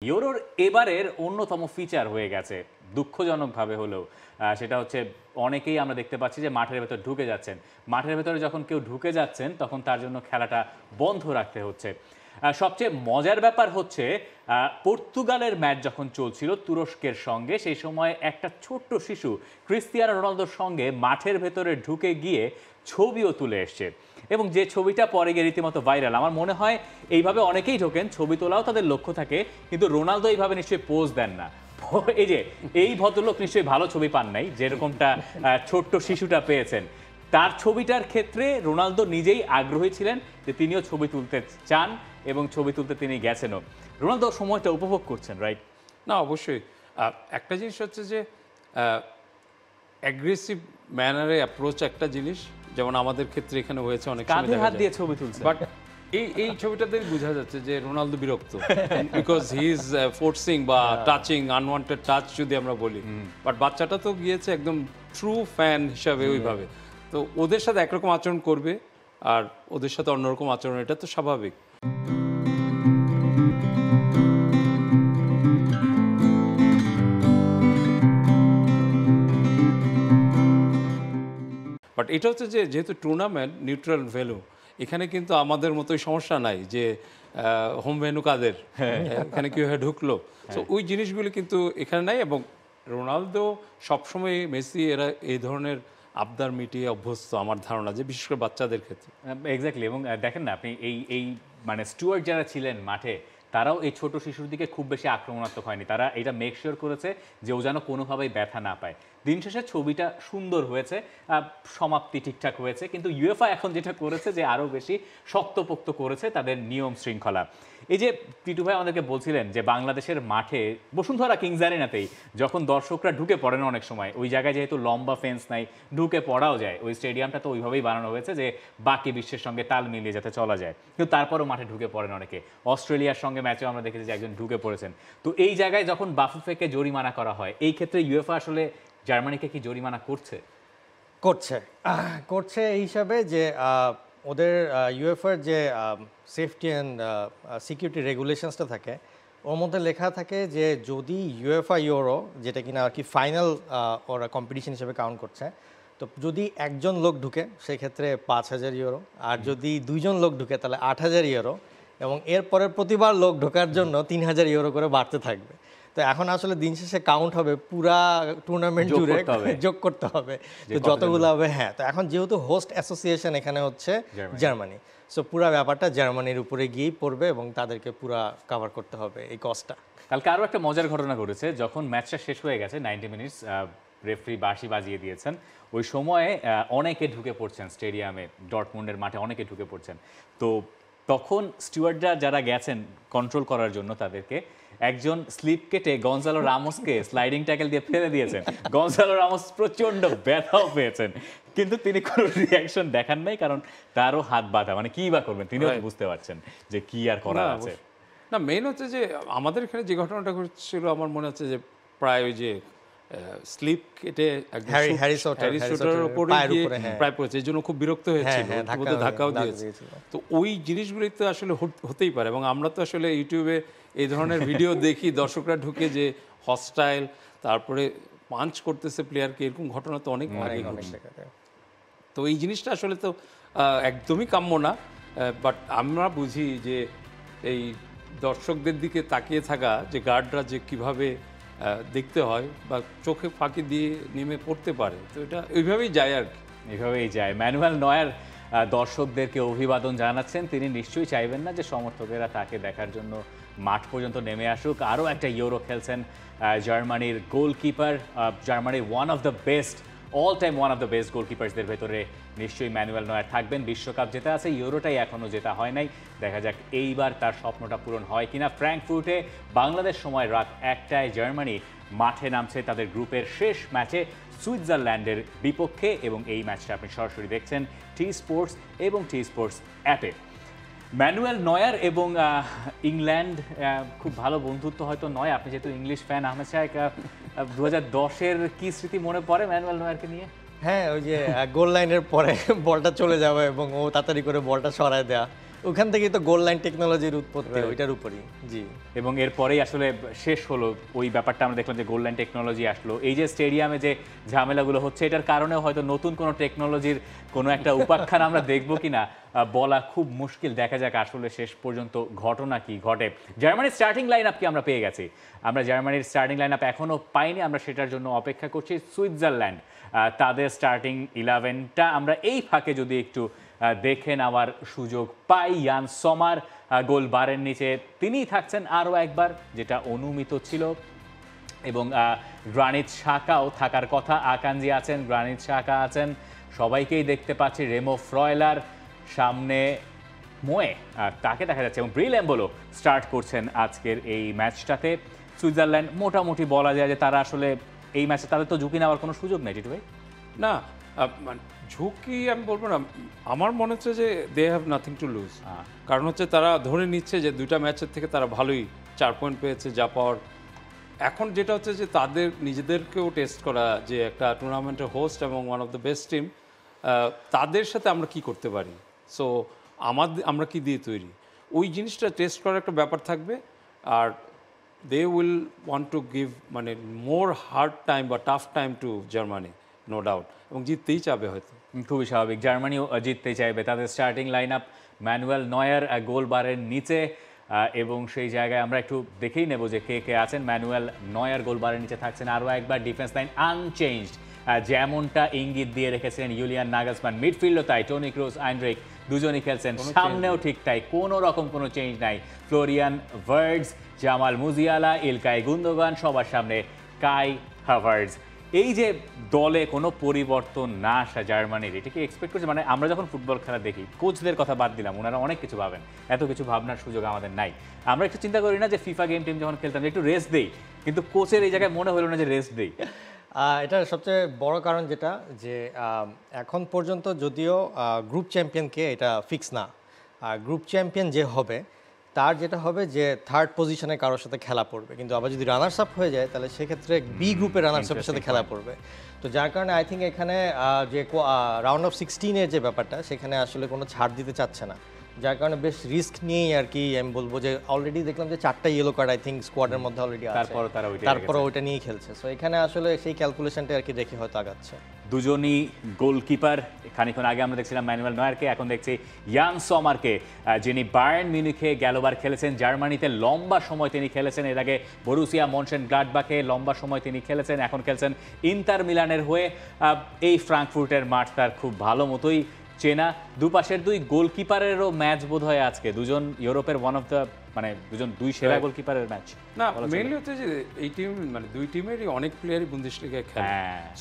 ইউরোর এবারের অন্যতম ফিচার হয়ে গেছে দুঃখজনকভাবে হলেও সেটা হচ্ছে অনেকেই আমরা দেখতে পাচ্ছি যে মাঠের ভেতর ঢুকে যাচ্ছেন। মাঠের ভেতরে যখন কেউ ঢুকে যাচ্ছেন তখন তার জন্য খেলাটা বন্ধ রাখতে হচ্ছে। সবচেয়ে মজার ব্যাপার হচ্ছে পর্তুগালের ম্যাচ যখন চলছিল তুরস্কের সঙ্গে, সেই সময় একটা ছোট্ট শিশু ক্রিস্টিয়ানো রোনালদোর সঙ্গে মাঠের ভেতরে ঢুকে গিয়ে ছবিও তুলে এসছে এবং যে ছবিটা পরে গিয়ে রীতিমতো ভাইরাল। আমার মনে হয় এইভাবে অনেকেই ঢোকেন, ছবি তোলাও তাদের লক্ষ্য থাকে, কিন্তু রোনালদো এইভাবে নিশ্চয়ই পোজ দেন না। এই যে এই ভদ্রলোক নিশ্চয়ই ভালো ছবি পান নাই, যেরকমটা ছোট্ট শিশুটা পেয়েছেন। তার ছবিটার ক্ষেত্রে রোনালদো নিজেই আগ্রহী ছিলেন যে তিনিও ছবি তুলতে চান এবং ছবি তুলতে তিনি গেছেনও। রোনালদো সময়টা উপভোগ করছেন, রাইট? না, অবশ্যই। একটা জিনিস হচ্ছে যে অ্যাগ্রেসিভ ম্যানারে অ্যাপ্রোচ একটা জিনিস, যেমন আমাদের ক্ষেত্রে এখানে হয়েছে অনেক সময় কাঁধে হাত দিয়ে ছবি তুলছে, বাট এই ছবিটাতেই বোঝা যাচ্ছে যে রোনালদো বিরক্ত, বিকজ হি ইজ ফোর্সিং বা টাচিং, আনওয়ান্টেড টাচ যদি আমরা বলি। বাট বাচ্চাটা তো গিয়েছে একদম ট্রু ফ্যান হিসাবে ওইভাবে, তো ওদের সাথে একরকম আচরণ করবে আর ওদের সাথে অন্যরকম আচরণ, এটা তো স্বাভাবিক। বাট এটা হচ্ছে যে যেহেতু টুর্নামেন্ট নিউট্রাল ভ্যালু, এখানে কিন্তু আমাদের মতোই সমস্যা নাই যে হোম ভেন্যু কাদের, এখানে কীভাবে ঢুকলো, তো ওই জিনিসগুলি কিন্তু এখানে নাই। এবং রোনালদো সবসময়, মেসি, এরা এই ধরনের আবদার মিটিয়ে অভ্যস্ত আমার ধারণা, যে বিশেষ করে বাচ্চাদের ক্ষেত্রে। এক্স্যাক্টলি। এবং দেখেন না আপনি, এই মানে স্টুয়ার্ট যারা ছিলেন মাঠে, তারাও এই ছোট শিশুর দিকে খুব বেশি আক্রমণাত্মক হয়নি। তারা এটা মেক শিওর করেছে যে ও যেন কোনোভাবেই ব্যথা না পায়। দিন শেষে ছবিটা সুন্দর হয়েছে, সমাপ্তি ঠিকঠাক হয়েছে, কিন্তু ইউএফএ এখন যেটা করেছে যে আরও বেশি শক্তপোক্ত করেছে তাদের নিয়ম শৃঙ্খলা। এই যে টিটু ভাই আমাদেরকে বলছিলেন যে বাংলাদেশের মাঠে বসুন্ধরা কিংস অ্যারেনাতেই যখন দর্শকরা ঢুকে পড়েন, অনেক সময় ওই জায়গায় যেহেতু লম্বা ফেন্স নাই, ঢুকে পড়াও যায়। ওই স্টেডিয়ামটা তো ওইভাবেই বানানো হয়েছে যে বাকি বিশ্বের সঙ্গে তাল মিলিয়ে যাতে চলা যায়, কিন্তু তারপরও মাঠে ঢুকে পড়েন অনেকে। অস্ট্রেলিয়ার সঙ্গে ম্যাচেও আমরা দেখেছি যে একজন ঢুকে পড়েছেন। তো এই জায়গায় যখন বাফুফেকে জরিমানা করা হয়, এই ক্ষেত্রে ইউএফএ আসলে জার্মানিকে কি জরিমানা করছে? করছে এই হিসাবে যে ওদের ইউএফএর যে সেফটি অ্যান্ড সিকিউরিটি রেগুলেশনসটা থাকে, ওর মধ্যে লেখা থাকে যে যদি ইউএফএ ইউরো, যেটা কিনা আর কি ফাইনাল ওরা কম্পিটিশন হিসেবে কাউন্ট করছে, তো যদি একজন লোক ঢুকে সেক্ষেত্রে 5,000 ইউরো, আর যদি 2জন লোক ঢুকে তাহলে 8,000 ইউরো, এবং এরপরের প্রতিবার লোক ঢোকার জন্য 3,000 ইউরো করে বাড়তে থাকবে। তো এখন আসলে দিন শেষে কাউন্ট হবে পুরা টুর্নামেন্ট জুড়ে যোগ করতে হবে, তো যতগুলো হবে। হ্যাঁ, তো এখন যেহেতু হোস্ট অ্যাসোসিয়েশন এখানে হচ্ছে জার্মানি, সো পুরা ব্যাপারটা জার্মানির উপরে গিয়েই পড়বে এবং তাদেরকে পুরা কভার করতে হবে এই কস্টটা। কালকে আরও একটা মজার ঘটনা ঘটেছে, যখন ম্যাচটা শেষ হয়ে গেছে 90 মিনিটস, রেফারি বাঁশি বাজিয়ে দিয়েছেন, ওই সময়ে অনেকে ঢুকে পড়ছেন স্টেডিয়ামে, ডর্টমুন্ডের মাঠে অনেকে ঢুকে পড়ছেন। তো তখন স্টুয়ার্ডরা যারা গেছেন কন্ট্রোল করার জন্য, তাদেরকে একজন স্লিপ কেটে গনজালো রামোসকে স্লাইডিং ট্যাকেল দিয়ে ফেলে দিয়েছেন। গনজালো রামোস প্রচণ্ড ব্যথাও পেয়েছেন, কিন্তু তিনি কোনো রিয়াকশন দেখান নাই, কারণ তারও হাত বাঁধা। মানে কী বা করবেন, তিনিও বুঝতে পারছেন যে কি আর করা আছে। না, মেইন হচ্ছে যে আমাদের এখানে যে ঘটনাটা ঘটছিল, আমার মনে হচ্ছে যে প্রায় ওই যে স্লিপ কেটে হ্যারি শোটারের উপরে প্রায় পড়েছে, এই জন্য খুব বিরক্ত হয়েছিল, ধাক্কাও দিয়েছে। তো ওই জিনিসগুলি তো আসলে হতেই পারে, এবং আমরা তো আসলে ইউটিউবে এই ধরনের ভিডিও দেখি, দর্শকরা ঢুকে যে হস্টাইল, তারপরে পাঞ্চ করতেছে প্লেয়ারকে, এরকম ঘটনা তো অনেক। তো এই জিনিসটা আসলে তো একদমই কাম্য না। বাট আমরা বুঝি যে এই দর্শকদের দিকে তাকিয়ে থাকা, যে গার্ডরা যে কিভাবে দেখতে হয় বা চোখে ফাঁকি দিয়ে নেমে পড়তে পারে, তো এটা ওইভাবেই যায় আর কি, এইভাবেই যায়। ম্যানুয়েল নয়ার দর্শকদেরকে অভিবাদন জানাচ্ছেন। তিনি নিশ্চয়ই চাইবেন না যে সমর্থকেরা তাকে দেখার জন্য মাঠ পর্যন্ত নেমে আসুক। আরও একটা ইউরো খেলছেন জার্মানির গোলকিপার, জার্মানির one of the best, all time one of the best গোলকিপার্সদের ভেতরে নিশ্চয়ই ম্যানুয়েল নয়ার থাকবেন। বিশ্বকাপ জেতা আছে, ইউরোটাই এখনও জেতা হয় নাই। দেখা যাক এইবার তার স্বপ্নটা পূরণ হয় কিনা। ফ্র্যাঙ্কফুর্টে বাংলাদেশ সময় রাত 1টায় জার্মানি মাঠে নামছে তাদের গ্রুপের শেষ ম্যাচে সুইজারল্যান্ডের বিপক্ষে, এবং এই ম্যাচটা আপনি সরাসরি দেখছেন টি স্পোর্টস এবং টি স্পোর্টস অ্যাপে। ম্যানুয়েল নয়ার এবং ইংল্যান্ড খুব ভালো বন্ধুত্ব হয়তো নয়, আপনি যেহেতু ইংলিশ ফ্যান, আহমেদ শাহেক, 2010-এর কি স্মৃতি মনে পড়ে ম্যানুয়েল নয়ারকে নিয়ে? হ্যাঁ, ওই যে গোল লাইনের পরে বলটা চলে যাবে এবং ও তাড়াতাড়ি করে বলটা সরায় দেয়া, ওখান থেকেই তো গোল লাইন টেকনোলজির উৎপত্তি ওইটার উপরই। জি, এবং এরপরেই আসলে শেষ হলো ওই ব্যাপারটা, আমরা দেখলাম যে গোল লাইন টেকনোলজি আসলো। এই যে স্টেডিয়ামে যে ঝামেলাগুলো হচ্ছে এটার কারণেও হয়তো নতুন কোনো টেকনোলজির কোনো একটা উপাখ্যান আমরা দেখবো কিনা বলা খুব মুশকিল। দেখা যাক আসলে শেষ পর্যন্ত ঘটনা কি ঘটে। জার্মানির স্টার্টিং লাইন আপ কি আমরা পেয়ে গেছি, আমরা জার্মানির স্টার্টিং লাইন আপ এখনও পাইনি, আমরা সেটার জন্য অপেক্ষা করছি। সুইজারল্যান্ড তাদের স্টার্টিং 11টা আমরা এই ফাঁকে যদি একটু দেখে নেওয়ার সুযোগ পাই। ইয়ান সমার গোল বারের নিচে তিনিই থাকছেন আরও একবার, যেটা অনুমিত ছিল। এবং গ্রানিট শাখাও থাকার কথা, আকাঞ্জি আছেন, গ্রানিট শাখা আছেন, সবাইকেই দেখতে পাচ্ছি। রেমো ফ্রয়লার সামনে, মোয়ে তাকে দেখা যাচ্ছে, এবং ব্রিল এমবোলো স্টার্ট করছেন আজকের এই ম্যাচটাতে। সুইজারল্যান্ড মোটামুটি বলা যায় যে তারা আসলে এই ম্যাচে তাদের তো ঝুঁকি নেওয়ার কোনো সুযোগ নেই টিটু ভাই। না, ঝুঁকি আমি বলবো না, আমার মনে হচ্ছে যে they have nothing to lose. কারণ হচ্ছে তারা ধরে নিচ্ছে যে দুইটা ম্যাচের থেকে তারা ভালোই 4 পয়েন্ট পেয়েছে যা পাওয়ার। এখন যেটা হচ্ছে যে তাদের নিজেদেরকেও টেস্ট করা, যে একটা টুর্নামেন্টের হোস্ট এবং one of the best team, তাদের সাথে আমরা কি করতে পারি, সো আমরা কি দিয়ে তৈরি, ওই জিনিসটা টেস্ট করার একটা ব্যাপার থাকবে। আর they will want to give মানে মোর হার্ড টাইম বা tough time to Germany, no doubt, এবং জিততেই চাবে হয়তো। খুবই স্বাভাবিক, জার্মানিও জিততে চাইবে। তাদের starting line up Manuel Neuer goal বারের নিচে, এবং সেই জায়গায় আমরা একটু দেখেই নেব যে কে কে আছেন। ম্যানুয়েল নয়ার গোল বারের নিচে থাকছেন আরও একবার। ডিফেন্স লাইন আনচেঞ্জড, যেমনটা ইঙ্গিত দিয়ে রেখেছিলেন ইউলিয়ান নাগলসমান। মিডফিল্ডও তাই, টনি ক্রুস, আইনড্রিক দুজনই খেলছেন। সামনেও ঠিক তাই, কোনো রকম কোনো চেঞ্জ নাই। ফ্লোরিয়ান ভার্টজ, জামাল মুজিয়ালা, ইলকাই গুন্দোগান, সবার সামনে কাই হাভার্টজ। এই যে দলে কোনো পরিবর্তন না আসা জার্মানির, এটা কি এক্সপেক্ট করছে? মানে আমরা যখন ফুটবল খেলা দেখি, কোচদের কথা বাদ দিলাম, ওনারা অনেক কিছু ভাবেন, এত কিছু ভাবনার সুযোগ আমাদের নাই। আমরা একটু চিন্তা করি না যে ফিফা গেম টিম যখন খেলতাম একটু রেস্ট দেই, কিন্তু কোচের এই জায়গায় মনে হলো না যে রেস্ট দেই। এটার সবচেয়ে বড় কারণ যেটা, যে এখন পর্যন্ত যদিও গ্রুপ চ্যাম্পিয়নকে এটা ফিক্স না, গ্রুপ চ্যাম্পিয়ন যে হবে তার যেটা হবে যে থার্ড পজিশনে কারোর সাথে খেলা পড়বে, কিন্তু আবার যদি রানার্স আপ হয়ে যায় তাহলে সেক্ষেত্রে বি গ্রুপের রানার্স আপের সাথে খেলা পড়বে। তো যার কারণে আই থিঙ্ক এখানে যে রাউন্ড অফ 16-এর যে ব্যাপারটা, সেখানে আসলে কোনো ছাড় দিতে চাচ্ছে না, যার কারণে বেশ রিস্ক নিয়েই আর কি আমি বলবো যে অলরেডি দেখলাম যে 4টা ইয়েলো কার্ড আই থিঙ্ক স্কোয়াডের মধ্যে অলরেডি আছে, তারপরে ওইটা নিয়ে খেলছে। সো এখানে আসলে সেই ক্যালকুলেশনটা আর কি রেখে হয়তো আগাচ্ছে। দুজনই গোলকিপার, খানিক্ষণ আগে আমরা দেখছিলাম ম্যানুয়েল নয়ারকে, এখন দেখছি ইয়ান সমারকে, যিনি বায়ার্ন মিউনিখে গেলবার খেলেছেন, জার্মানিতে লম্বা সময় তিনি খেলেছেন, এর আগে বরুসিয়া মনশেনগ্লাডবাখে লম্বা সময় তিনি খেলেছেন, এখন খেলছেন ইন্টার মিলানের হয়ে। এই ফ্রাঙ্কফুর্টের মাঠ তার খুব ভালো মতোই চেনা। দুপাশের দুই গোলকিপারেরও ম্যাচ বোধ হয় আজকে, দুজন ইউরোপের ওয়ান অফ দ্য মানে দুই সেরা গোলকিপারের ম্যাচ। না, মেইনলি হচ্ছে যে এই টিম মানে দুই টিমেরই অনেক প্লেয়ারই বুন্দেসলিগায় খেলে,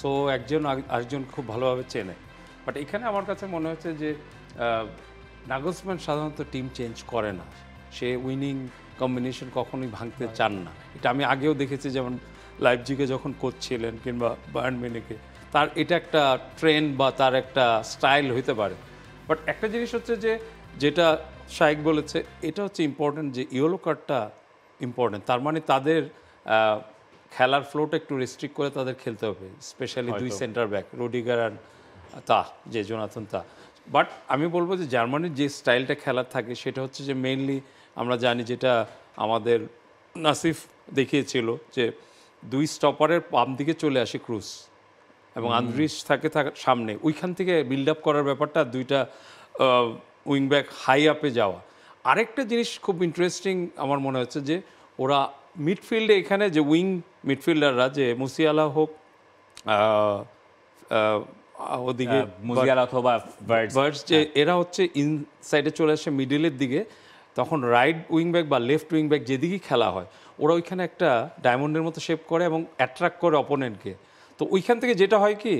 সো একজন আরেকজন খুব ভালোভাবে চেনে। বাট এখানে আমার কাছে মনে হচ্ছে যে নাগলসম্যান সাধারণত টিম চেঞ্জ করে না, সে উইনিং কম্বিনেশন কখনোই ভাঙতে চান না। এটা আমি আগেও দেখেছি, যেমন লাইপজিগে যখন কোচ ছিলেন কিংবা বায়ার্ন মিউনিখে, তার এটা একটা ট্রেন্ড বা তার একটা স্টাইল হইতে পারে। বাট একটা জিনিস হচ্ছে যে যেটা শাইক বলেছে, এটা হচ্ছে ইম্পর্টেন্ট, যে ইয়েলো কার্ডটা ইম্পর্টেন্ট। তার মানে তাদের খেলার ফ্লোটা একটু রেস্ট্রিক্ট করে তাদের খেলতে হবে, স্পেশালি দুই সেন্টার ব্যাক রুডিগার আর যে জোনাথন তা। বাট আমি বলবো যে জার্মানির যে স্টাইলটা খেলার থাকে সেটা হচ্ছে যে মেইনলি আমরা জানি, যেটা আমাদের নাসিফ দেখিয়েছিল, যে দুই স্টপারের বাম দিকে চলে আসে ক্রুস এবং আন্দ্রিস থাকে সামনে, ওইখান থেকে বিল্ড আপ করার ব্যাপারটা, দুইটা উইংব্যাক হাই আপে যাওয়া। আরেকটা জিনিস খুব ইন্টারেস্টিং আমার মনে হচ্ছে, যে ওরা মিডফিল্ডে এখানে যে উইং মিডফিল্ডাররা, যে মুসিয়ালা হোক, ওদিকে মুজিয়ালা অথবা ভার্টজ, যে এরা হচ্ছে ইনসাইডে চলে আসে মিডলের দিকে, তখন রাইট উইংব্যাক বা লেফট উইংব্যাক যেদিকেই খেলা হয়, ওরা ওইখানে একটা ডায়মন্ডের মতো শেপ করে এবং অ্যাট্রাক্ট করে অপোনেন্টকে। তো ওইখান থেকে যেটা হয় কি,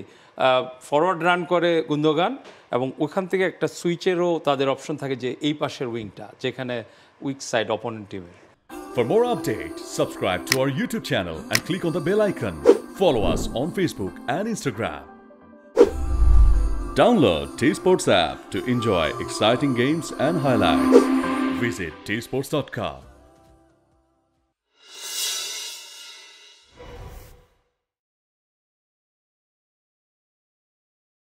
ফরওয়ার্ড রান করে গুন্দোগান, এবং ওইখান থেকে একটা সুইচেরও তাদের অপশন থাকে, যে এই পাশের উইংটা যেখানে উইক সাইড অপোনেন্ট টিমের। For more updates, subscribe to our YouTube channel and click on the bell icon. Follow us on Facebook and Instagram. Download T-Sports app to enjoy exciting games and highlights. Visit tsports.com.